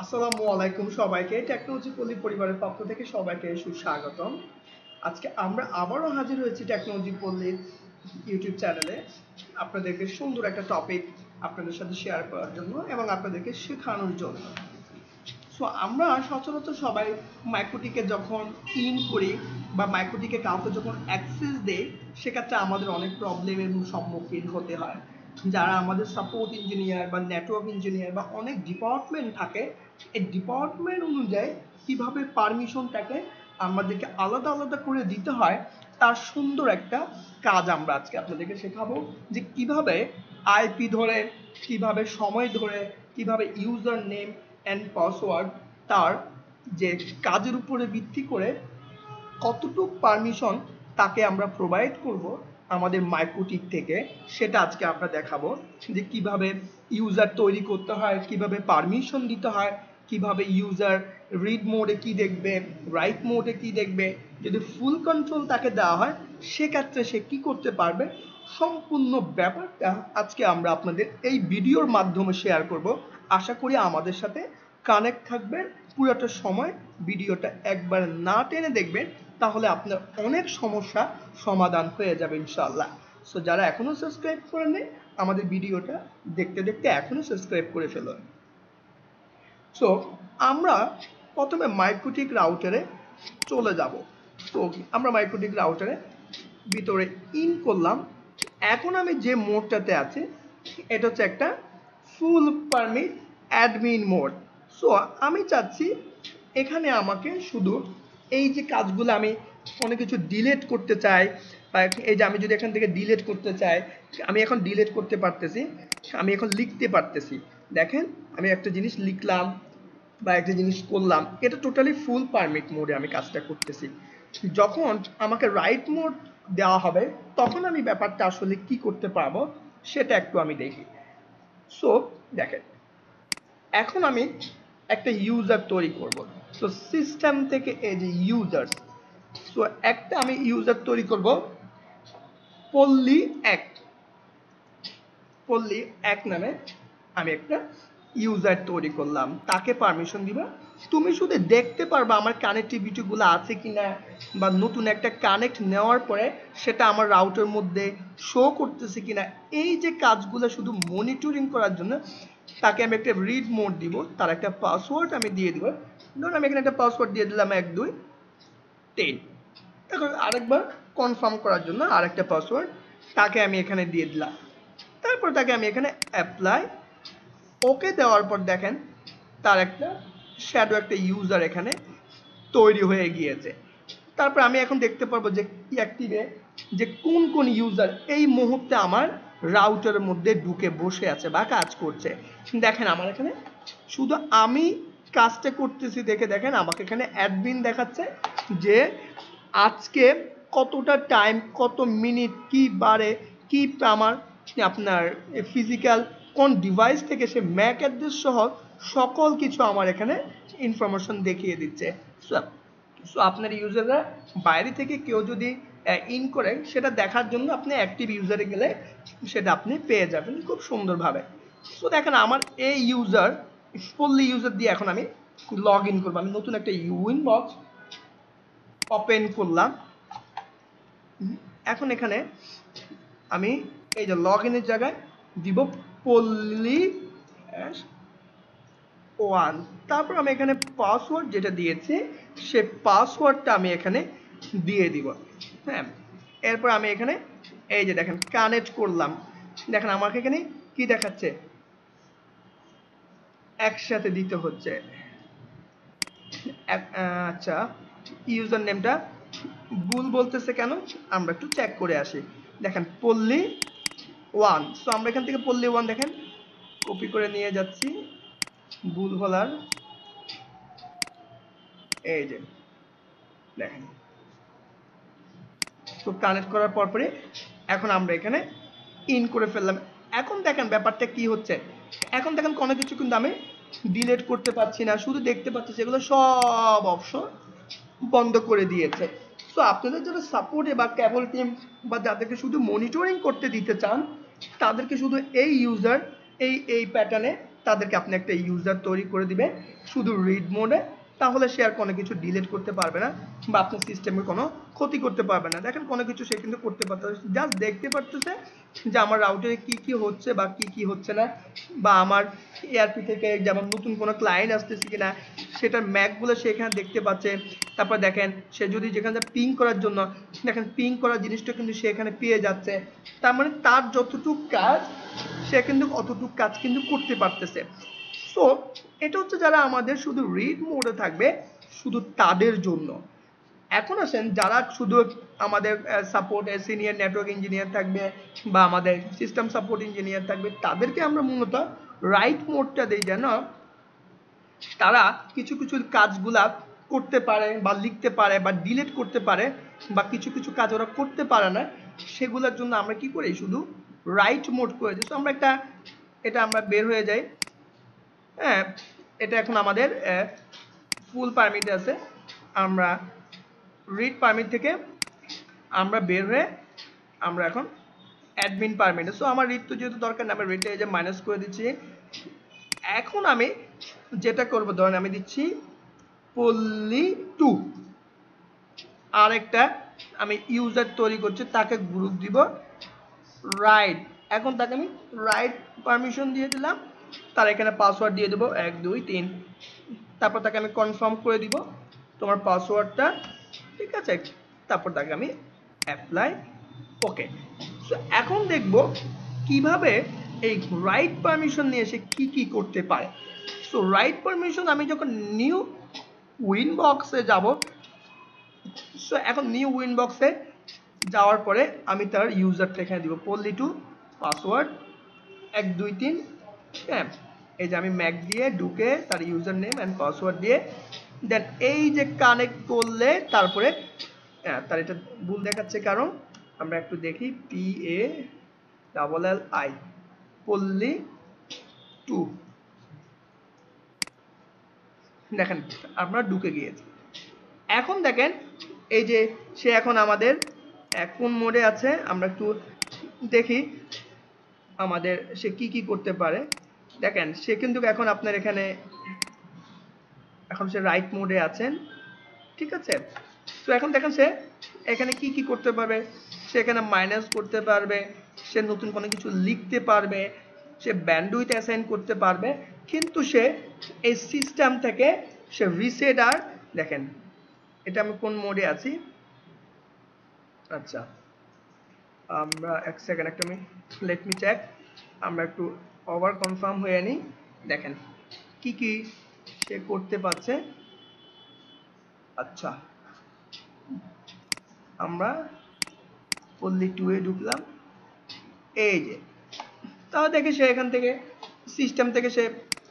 আসসালামু আলাইকুম সবাইকে টেকনোলজি পল্লী পরিবারের পক্ষ থেকে সবাইকে সুস্বাগতম। আজকে আমরা আবারও হাজির হয়েছি টেকনোলজি পল্লীর ইউটিউব চ্যানেলে আপনাদেরকে সুন্দর একটা টপিক আপনাদের সাথে শেয়ার করার জন্য এবং আপনাদেরকে শেখানোর জন্য। সো আমরা সচরাচর সবাই মাইক্রোটিকে যখন ইন করি বা মাইক্রোটিকে কাউকে যখন অ্যাক্সেস দেই সেক্ষেত্রে আমাদের অনেক প্রবলেমের সম্মুখীন হতে হয়। যারা আমাদের সাপোর্ট ইঞ্জিনিয়ার বা নেটওয়ার্ক ইঞ্জিনিয়ার বা অনেক ডিপার্টমেন্ট থাকে, এই ডিপার্টমেন্ট অনুযায়ী কিভাবে পারমিশনটাকে আমাদেরকে আলাদা আলাদা করে দিতে হয় তার সুন্দর একটা কাজ আমরা আজকে আপনাদেরকে শেখাবো, যে কিভাবে আইপি ধরে, কিভাবে সময় ধরে, কিভাবে ইউজার নেম অ্যান্ড পাসওয়ার্ড তার যে কাজের উপরে ভিত্তি করে কতটুকু পারমিশন তাকে আমরা প্রোভাইড করব আমাদের মাইক্রোটিক থেকে, সেটা আজকে আমরা দেখাবো। যে কিভাবে ইউজার তৈরি করতে হয়, কিভাবে পারমিশন দিতে হয়, কিভাবে ইউজার রিড মোডে কি দেখবে, রাইট মোডে কি দেখবে, যদি ফুল কন্ট্রোল তাকে দেওয়া হয় সেক্ষেত্রে সে কি করতে পারবে, সম্পূর্ণ ব্যাপারটা আজকে আমরা আপনাদের এই ভিডিওর মাধ্যমে শেয়ার করব। আশা করি আমাদের সাথে কানেক্ট থাকবেন পুরোটা সময়, ভিডিওটা একবার না টেনে দেখবেন, তাহলে আপনার অনেক সমস্যা সমাধান হয়ে যাবে ইনশাআল্লাহ। সো যারা এখনো সাবস্ক্রাইব করেননি আমাদের ভিডিওটা দেখতে দেখতে এখনো সাবস্ক্রাইব করে ফেলুন। সো আমরা প্রথমে মাইক্রোটিক রাউটারে চলে যাব। তো আমরা মাইক্রোটিক রাউটারে ভিতরে ইন করলাম। এখন আমি যে মোডটাতে আছি এটা হচ্ছে একটা ফুল পারমিট অ্যাডমিন মোড। সো আমি চাচ্ছি এখানে আমাকে শুধু এই যে কাজগুলো আমি অনেক কিছু ডিলিট করতে চাই, বা এই যে আমি যদি এখান থেকে ডিলিট করতে চাই, আমি এখন ডিলিট করতে পারতেছি, আমি এখন লিখতে পারতেছি। দেখেন আমি একটা জিনিস লিখলাম বা একটা জিনিস করলাম, এটা টোটালি ফুল পারমিট মোডে আমি কাজটা করতেছি। যখন আমাকে রাইট মোড দেওয়া হবে তখন আমি ব্যাপারটা আসলে কি করতে পারবো সেটা একটু আমি দেখি। সো দেখেন এখন আমি একটা ইউজার তৈরি করব। তো সিস্টেম থেকে এই যে ইউজার্স, সো একটা আমি ইউজার তৈরি করব পল্লী 1, পল্লী 1 নামে আমি একটা ইউজার তৈরি করলাম। তাকে পারমিশন দিবা, তুমি শুধু দেখতে পারবা আমার কানেক্টিভিটি গুলো আছে কিনা, বা নতুন একটা কানেক্ট নেওয়ার পরে সেটা আমার রাউটার মধ্যে শো করতেছে কিনা, এই যে কাজগুলো শুধু মনিটরিং করার জন্য তাকে আমি একটা রিড মোড দিব, তার একটা পাসওয়ার্ড আমি দিয়ে দিব। ধরুন আমি এখানে একটা পাসওয়ার্ড দিয়ে দিলাম 1210। এখন আরেকবার কনফার্ম করার জন্য আরেকটা পাসওয়ার্ড তাকে আমি এখানে দিয়ে দিলাম। তারপর তাকে আমি এখানে অ্যাপ্লাই ওকে দেওয়ার পর দেখেন তার একটা শ্যাডো একটা ইউজার এখানে তৈরি হয়ে গিয়েছে। তারপর আমি এখন দেখতে পারবো যে কি অ্যাক্টিভে, যে কোন কোন ইউজার এই মুহূর্তে আমার রাউটারের মধ্যে ঢুকে বসে আছে বা কাজ করছে। দেখেন আমার এখানে শুধু আমি কাজটা করতেছি দেখে দেখেন আমাকে এখানে অ্যাডমিন দেখাচ্ছে যে আজকে কতটা টাইম, কত মিনিট, কি বারে, কি আমার আপনার ফিজিক্যাল কোন ডিভাইস থেকে সে ম্যাক অ্যাড্রেস সহ সকল কিছু আমার এখানে ইনফরমেশন দেখিয়ে দিচ্ছে। সো আপনার ইউজাররা বাইরে থেকে কেউ যদি ইন করে সেটা দেখার জন্য আপনি অ্যাক্টিভ ইউজারে গেলে সেটা আপনি পেয়ে যাবেন খুব সুন্দরভাবে। সো দেখেন আমার এই ইউজার পল্লী ইউজার দিয়ে এখন আমি লগ ইন করবো। আমি নতুন একটা উইনবক্স ওপেন করলাম। এখন এখানে আমি এই যে লগ ইনের জায়গায় দিব পল্লী 1, তারপর আমি এখানে পাসওয়ার্ড যেটা দিয়েছি সে পাসওয়ার্ডটা আমি এখানে দিয়ে দিব। হ্যাঁ, এরপর আমি এখানে এই যে দেখেন কানেক্ট করলাম। দেখেন আমাকে এখানে কি দেখাচ্ছে, একসাথে দিতে হচ্ছে। আচ্ছা, ইউজার নেমটা ভুল বলতেছে কেন আমরা একটু চেক করে আসি। দেখেন পল্লী 1, সো আমরা এখান থেকে পল্লী 1 দেখেন কপি করে নিয়ে যাচ্ছি ভুল হলার, এই যে দেখেন। তো কানেক্ট করার পরে এখন আমরা এখানে ইন করে ফেললাম। এখন দেখেন ব্যাপারটা কি হচ্ছে, এখন দেখেন কোনো কিছু কিন্তু আমি ডিলিট করতে পারছি না, শুধু দেখতে পাচ্ছি সেগুলো সব অপশন বন্ধ করে দিয়েছে। সো আপনাদের যারা সাপোর্টে বা কেবল টিম বা যাদেরকে শুধু মনিটরিং করতে দিতে চান তাদেরকে শুধু এই ইউজার এই প্যাটার্নে তাদেরকে আপনি একটা ইউজার তৈরি করে দিবে শুধু রিড মোডে, তাহলে সে আর কোনো কিছু ডিলিট করতে পারবে না বা আপনার সিস্টেমের কোনো ক্ষতি করতে পারবে না। দেখেন কোনো কিছু সে কিন্তু করতে পারতেছে, জাস্ট দেখতে পারতেছে যে আমার রাউটারে কি কি হচ্ছে বা কি কি হচ্ছে না, বা আমার এআরপি থেকে যেমন নতুন কোনো ক্লায়েন্ট আসতেছে কিনা সেটার ম্যাকগুলো সে এখানে দেখতে পাচ্ছে। তারপর দেখেন সে যদি যেখানে পিং করার জন্য, দেখেন পিং করার জিনিসটা কিন্তু সে এখানে পেয়ে যাচ্ছে। তার মানে তার যতটুকু কাজ সে কিন্তু অতটুকু কাজ কিন্তু করতে পারতেছে। সো এটা হচ্ছে যারা আমাদের শুধু রিড মোডে থাকবে শুধু তাদের জন্য। এখন আসেন যারা শুধু আমাদের সাপোর্ট সিনিয়র নেটওয়ার্ক ইঞ্জিনিয়ার থাকবে বা আমাদের সিস্টেম সাপোর্ট ইঞ্জিনিয়ার থাকবে, তাদেরকে আমরা মূলত রাইট মোডটা দেই যেন তারা কিছু কিছু কাজগুলা করতে পারে বা লিখতে পারে বা ডিলিট করতে পারে, বা কিছু কিছু কাজ ওরা করতে পারে না, সেগুলোর জন্য আমরা কি করি শুধু রাইট মোড করে দিই। তো আমরা এটা আমরা বের হয়ে যাই। হ্যাঁ, এটা এখন আমাদের ফুল পারমিট আছে, আমরা রিড পারমিট থেকে আমরা বের হয়ে আমরা এখন অ্যাডমিন পারমিটে। সো আমার রিড তো যেহেতু দরকার না, আমি রিডটা এই যে মাইনাস করে দিচ্ছি। এখন আমি যেটা করব, ধরেন আমি দিচ্ছি পল্লী 2, আরেকটা আমি ইউজার তৈরি করছি, তাকে গ্রুপ দিব রাইট। এখন তাকে আমি রাইট পারমিশন দিয়ে দিলাম, তার এখানে পাসওয়ার্ড দিয়ে দেবো 1 2 3, তারপর তাকে আমি কনফার্ম করে দিব তোমার পাসওয়ার্ডটা, ঠিক আছে। তারপর তাকে আমি অ্যাপ্লাই, ওকে। সো এখন দেখব কিভাবে এই রাইট পারমিশন নিয়ে এসে কি কি করতে পারে। সো রাইট পারমিশন আমি যখন নিউ উইনবক্সে যাব, সো এখন নিউ উইনবক্সে যাওয়ার পরে আমি তার ইউজারটা এখানে দিব পল্লী 2 পাসওয়ার্ড 1 2 3। হ্যাঁ, এই যে আমি ম্যাক দিয়ে ঢুকে তার ইউজার নেম অ্যান্ড পাসওয়ার্ড দিয়ে দেন এই যে কানেক্ট করলে তারপরে তার এটা ভুল দেখাচ্ছে, কারণ আমরা একটু দেখি PALLI পল্লী 2, দেখেন আমরা ঢুকে গিয়েছি। এখন দেখেন এই যে সে এখন আমাদের কোন মোডে আছে, আমরা একটু দেখি আমাদের সে কি কি করতে পারে। দেখেন সে কিন্তু এখন আপনার এখানে এখন সে রাইট মোডে আছেন, ঠিক আছে। তো এখন দেখেন সে এখানে কি কি করতে পারবে, সে এখানে মাইনাস করতে পারবে, সে নতুন কোনো কিছু লিখতে পারবে, সে ব্যান্ডউইথ অ্যাসাইন করতে পারবে, কিন্তু সে এই সিস্টেম থেকে সে রিসেট আর, দেখেন এটা আমি কোন মোডে আছি, আচ্ছা আমরা এক সেকেন্ড একটা আমি লেট মি চেক, আমরা একটু ওভার কনফার্ম হয়ে নিই। দেখেন কি কি সে করতে পারছে। আচ্ছা আমরা পল্লী 2 এ ঢুকলাম, এই যে তাও দেখে সে এখান থেকে সিস্টেম থেকে সে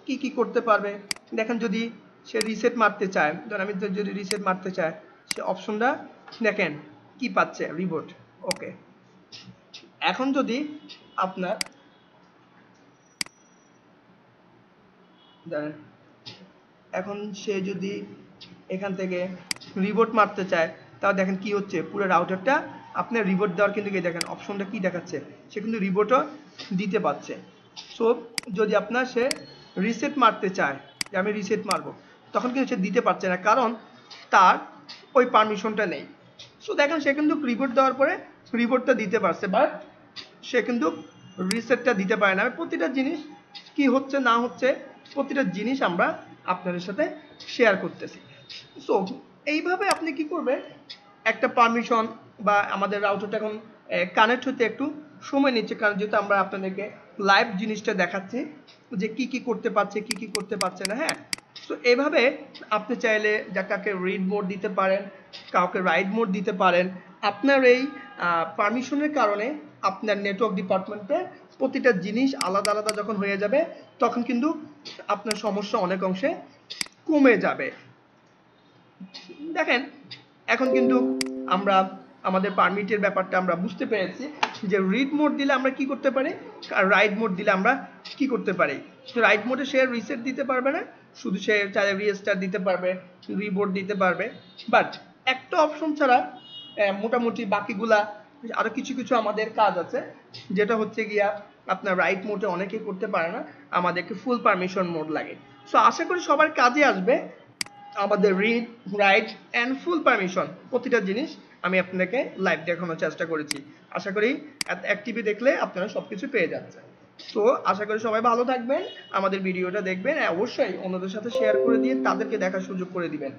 কি কি করতে পারবে। দেখেন যদি সে রিসেট মারতে চায়, ধরুন আমি যদি রিসেট মারতে চায়, সে অপশনটা দেখেন কি পাচ্ছে, রিবোট, ওকে। এখন যদি আপনার ধরেন এখন সে যদি এখান থেকে রিবোট মারতে চায়, তাও দেখেন কি হচ্ছে, পুরো রাউটারটা আপনার রিবোট দেওয়ার কিন্তু দেখেন অপশনটা কি দেখাচ্ছে, সে কিন্তু রিবোটও দিতে পারছে। সো যদি আপনার সে রিসেট মারতে চায় যে আমি রিসেট মারবো, তখন কিন্তু সে দিতে পারছে না, কারণ তার ওই পারমিশনটা নেই। সো দেখেন সে কিন্তু রিবোট দেওয়ার পরে রিবোটটা দিতে পারছে, বাট সে কিন্তু রিসেটটা দিতে পারে না। প্রতিটা জিনিস কি হচ্ছে না হচ্ছে প্রতিটা জিনিস আমরা আপনাদের সাথে শেয়ার করতেছি। সো এইভাবে আপনি কি করবেন, একটা পারমিশন বা আমাদের রাউটারটা এখন কানেক্ট হতে একটু সময় নিচ্ছে, কারণ যেহেতু আমরা আপনাদেরকে লাইভ জিনিসটা দেখাচ্ছি যে কি কি করতে পারছে কি কি করতে পারছে না। হ্যাঁ, তো এইভাবে আপনি চাইলে যা কাউকে রিড মোড দিতে পারেন, কাউকে রাইট মোড দিতে পারেন। আপনার এই পারমিশনের কারণে আপনার নেটওয়ার্ক ডিপার্টমেন্টে প্রতিটা জিনিস আলাদা আলাদা যখন হয়ে যাবে, তখন কিন্তু আপনার সমস্যা অনেক অংশে কমে যাবে। দেখেন এখন কিন্তু আমরা আমাদের পারমিটের ব্যাপারটা আমরা বুঝতে পেরেছি যে রিড মোড দিলে আমরা কি করতে পারি আর রাইট মোড দিলে আমরা কি করতে পারি। রাইট মোডে সে রিসেট দিতে পারবে না, শুধু সে চাইলে রিস্টার্ট দিতে পারবে, রিবোট দিতে পারবে, বাট একটা অপশন ছাড়া মোটামুটি বাকিগুলা আরো কিছু কিছু আমাদের কাজ আছে, যেটা হচ্ছে গিয়া আপনার রাইট মোডে অনেকেই করতে পারে না, আমাদেরকে ফুল পারমিশন মোড লাগে। সো আশা করি সবার কাজে আসবে আমাদের read, right and full permission, প্রতিটা জিনিস আমি আপনাকে লাইভ দেখানোর চেষ্টা করেছি। আশা করি অ্যাক্টিভি দেখলে আপনারা সবকিছু পেয়ে যাচ্ছেন। তো আশা করি সবাই ভালো থাকবেন, আমাদের ভিডিওটা দেখবেন, অবশ্যই অন্যদের সাথে শেয়ার করে দিয়ে তাদেরকে দেখার সুযোগ করে দিবেন।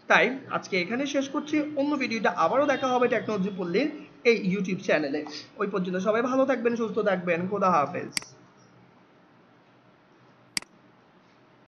তাই আজকে এখানে শেষ করছি, অন্য ভিডিওটা আবারও দেখা হবে টেকনোলজি পল্লীর এই ইউটিউব চ্যানেলে। ওই পর্যন্ত সবাই ভালো থাকবেন, সুস্থ থাকবেন, খোদা হাফেজ।